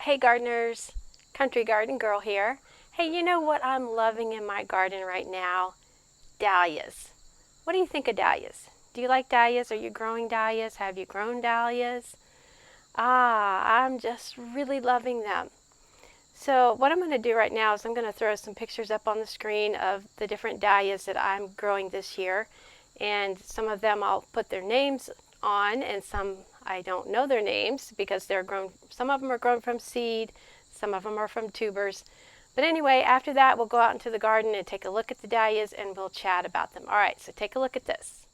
Hey gardeners, Country Garden Girl here. Hey, you know what I'm loving in my garden right now? Dahlias. What do you think of dahlias? Do you like dahlias? Are you growing dahlias? Have you grown dahlias? I'm just really loving them. So what I'm going to do right now is I'm going to throw some pictures up on the screen of the different dahlias that I'm growing this year. And some of them I'll put their names on, and some I don't know their names because they're grown. Some of them are grown from seed, some of them are from tubers. But anyway, after that we'll go out into the garden and take a look at the dahlias and we'll chat about them. All right, so take a look at this.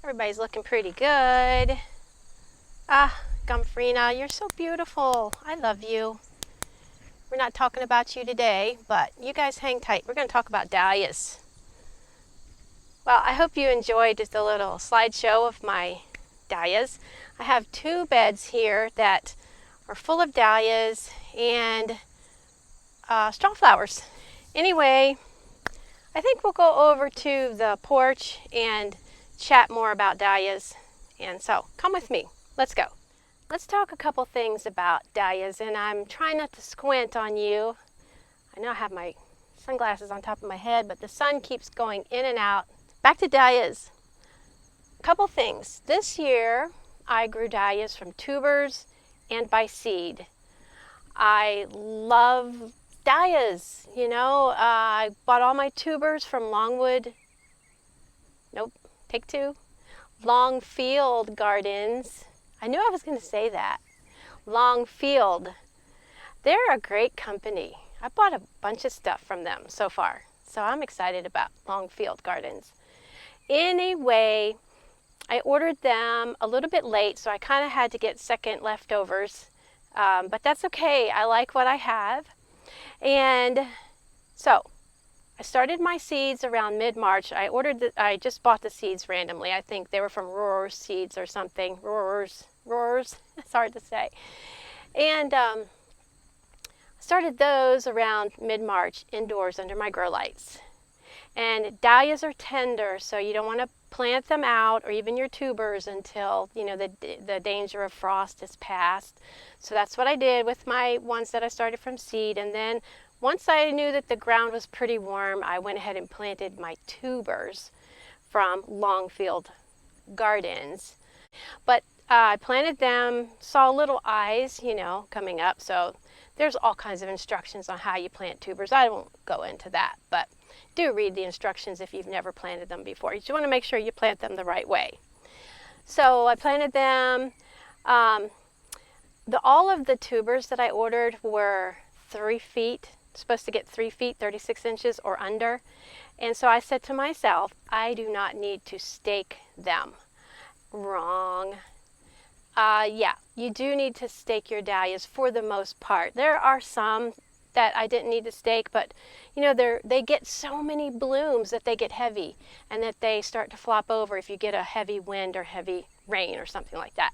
Everybody's looking pretty good. Gumfrina, you're so beautiful. I love you. We're not talking about you today, but you guys hang tight. We're going to talk about dahlias. Well, I hope you enjoyed just a little slideshow of my dahlias. I have two beds here that are full of dahlias and straw flowers. Anyway, I think we'll go over to the porch and chat more about dahlias. And so come with me. Let's go. Let's talk a couple things about dahlias, and I'm trying not to squint on you. I know I have my sunglasses on top of my head, but the sun keeps going in and out. Back to dahlias. A couple things. This year I grew dahlias from tubers and by seed. I love dahlias. You know, I bought all my tubers from Longfield Gardens. I knew I was going to say that. Longfield. They're a great company. I bought a bunch of stuff from them so far. So I'm excited about Longfield Gardens. Anyway, I ordered them a little bit late, so I kind of had to get second leftovers. But that's okay. I like what I have. And so I started my seeds around mid-March. I just bought the seeds randomly. I think they were from Roar's Seeds or something. Roar's. It's hard to say. And started those around mid-March indoors under my grow lights. And dahlias are tender, so you don't want to plant them out or even your tubers until, you know, the danger of frost is past. So that's what I did with my ones that I started from seed. And then once I knew that the ground was pretty warm, I went ahead and planted my tubers from Longfield Gardens. But I planted them, saw little eyes, you know, coming up. So there's all kinds of instructions on how you plant tubers. I won't go into that, but do read the instructions if you've never planted them before. You just want to make sure you plant them the right way. So I planted them. All of the tubers that I ordered were 3 feet, supposed to get 3 feet, 36 inches or under. And so I said to myself, I do not need to stake them. Wrong. Yeah, you do need to stake your dahlias for the most part. There are some that I didn't need to stake, but you know, they get so many blooms that they get heavy and that they start to flop over if you get a heavy wind or heavy rain or something like that.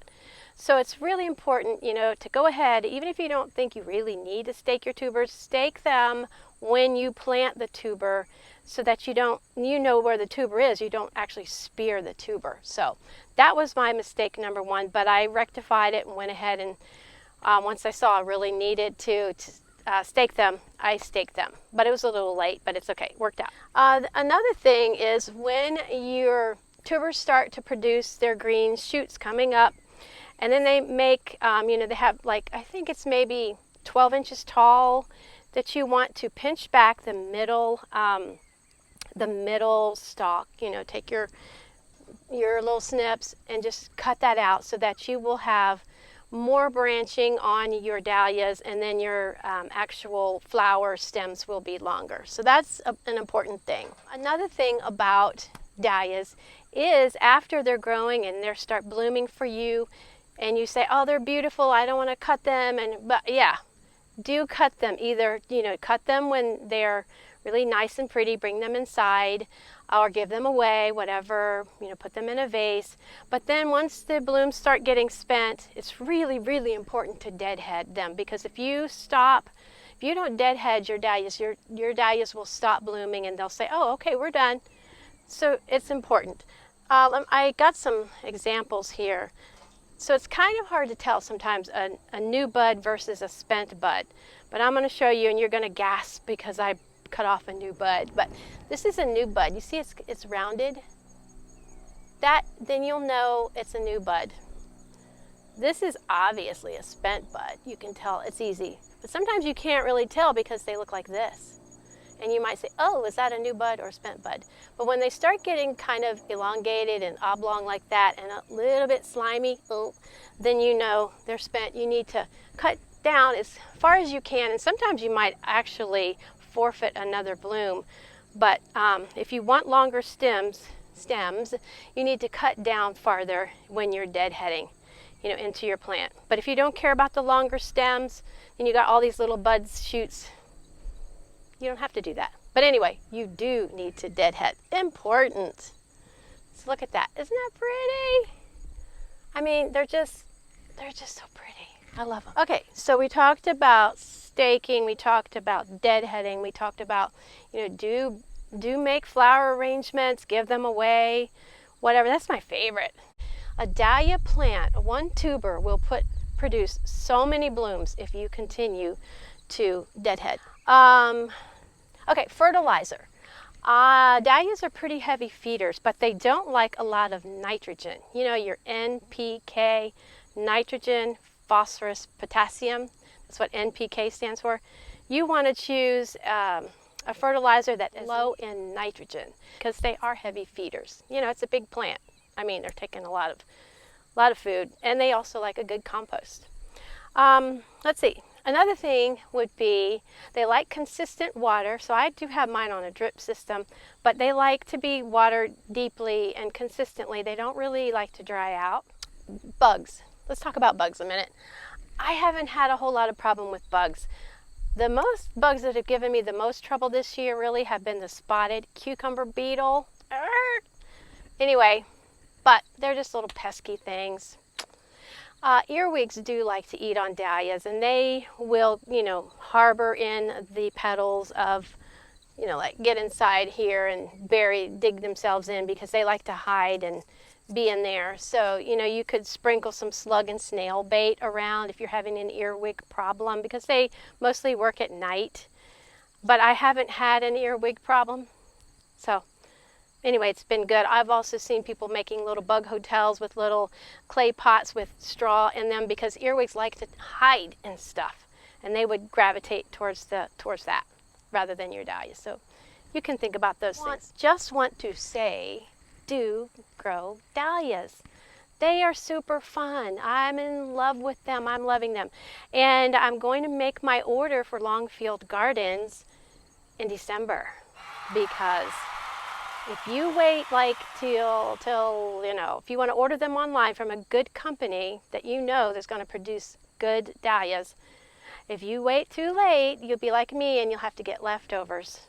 So it's really important, you know, to go ahead, even if you don't think you really need to stake your tubers, stake them when you plant the tuber so that you know where the tuber is. You don't actually spear the tuber. So that was my mistake number one, but I rectified it and went ahead and once I saw I really needed to stake them, I staked them. But it was a little late, but it's okay, worked out. Another thing is when your tubers start to produce their green shoots coming up, and then they make, they have like, I think it's maybe 12 inches tall, that you want to pinch back the middle stalk, take your little snips and just cut that out so that you will have more branching on your dahlias, and then your actual flower stems will be longer. So that's an important thing. Another thing about dahlias is after they're growing and they start blooming for you, and you say, oh, they're beautiful, I don't want to cut them, but yeah, do cut them. Either, cut them when they're really nice and pretty, bring them inside, or give them away, whatever, put them in a vase. But then once the blooms start getting spent, it's really, really important to deadhead them, because if you don't deadhead your dahlias, your dahlias will stop blooming and they'll say, oh, okay, we're done. So it's important. I got some examples here. So it's kind of hard to tell sometimes a new bud versus a spent bud. But I'm going to show you, and you're going to gasp because I cut off a new bud. But this is a new bud. You see it's rounded? Then you'll know it's a new bud. This is obviously a spent bud. You can tell, it's easy. But sometimes you can't really tell because they look like this. And you might say, oh, is that a new bud or a spent bud? But when they start getting kind of elongated and oblong like that and a little bit slimy, then you know they're spent. You need to cut down as far as you can. And sometimes you might actually forfeit another bloom. But if you want longer stems, you need to cut down farther when you're deadheading, into your plant. But if you don't care about the longer stems, then you got all these little buds, shoots. You don't have to do that. But anyway, you do need to deadhead. Important. So look at that. Isn't that pretty? I mean, they're just so pretty. I love them. Okay, so we talked about staking. We talked about deadheading. We talked about, do make flower arrangements, give them away, whatever. That's my favorite. A dahlia plant, one tuber, will produce so many blooms if you continue to deadhead. Okay, fertilizer. Dahlias are pretty heavy feeders, but they don't like a lot of nitrogen. Your NPK, nitrogen, phosphorus, potassium. That's what NPK stands for. You want to choose a fertilizer that is low in nitrogen, because they are heavy feeders. It's a big plant. I mean, they're taking a lot of food, and they also like a good compost. Let's see. Another thing would be they like consistent water. So I do have mine on a drip system, but they like to be watered deeply and consistently. They don't really like to dry out. Bugs. Let's talk about bugs a minute. I haven't had a whole lot of problem with bugs. The most bugs that have given me the most trouble this year really have been the spotted cucumber beetle. Anyway, but they're just little pesky things. Earwigs do like to eat on dahlias, and they will, harbor in the petals of, like get inside here and dig themselves in, because they like to hide and be in there. So, you could sprinkle some slug and snail bait around if you're having an earwig problem, because they mostly work at night. But I haven't had an earwig problem. So anyway, it's been good. I've also seen people making little bug hotels with little clay pots with straw in them, because earwigs like to hide in stuff, and they would gravitate towards that rather than your dahlia. So you can think about those things. Just want to say, do grow dahlias. They are super fun. I'm in love with them. I'm loving them. And I'm going to make my order for Longfield Gardens in December, because if you wait till if you want to order them online from a good company that that's going to produce good dahlias, if you wait too late, you'll be like me and you'll have to get leftovers.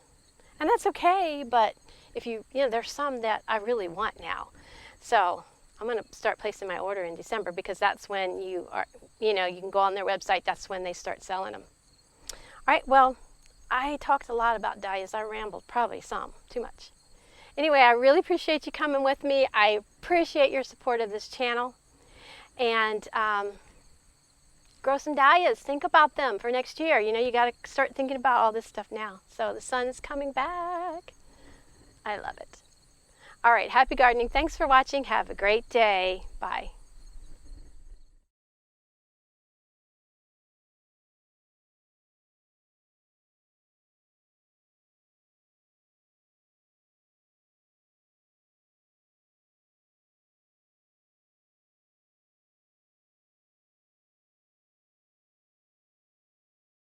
And that's okay, but if there's some that I really want now. So I'm going to start placing my order in December because that's when you can go on their website. That's when they start selling them. All right, well, I talked a lot about dahlias. I rambled probably some, too much. Anyway, I really appreciate you coming with me. I appreciate your support of this channel. And grow some dahlias. Think about them for next year. You got to start thinking about all this stuff now. So the sun is coming back. I love it. All right, happy gardening. Thanks for watching. Have a great day. Bye.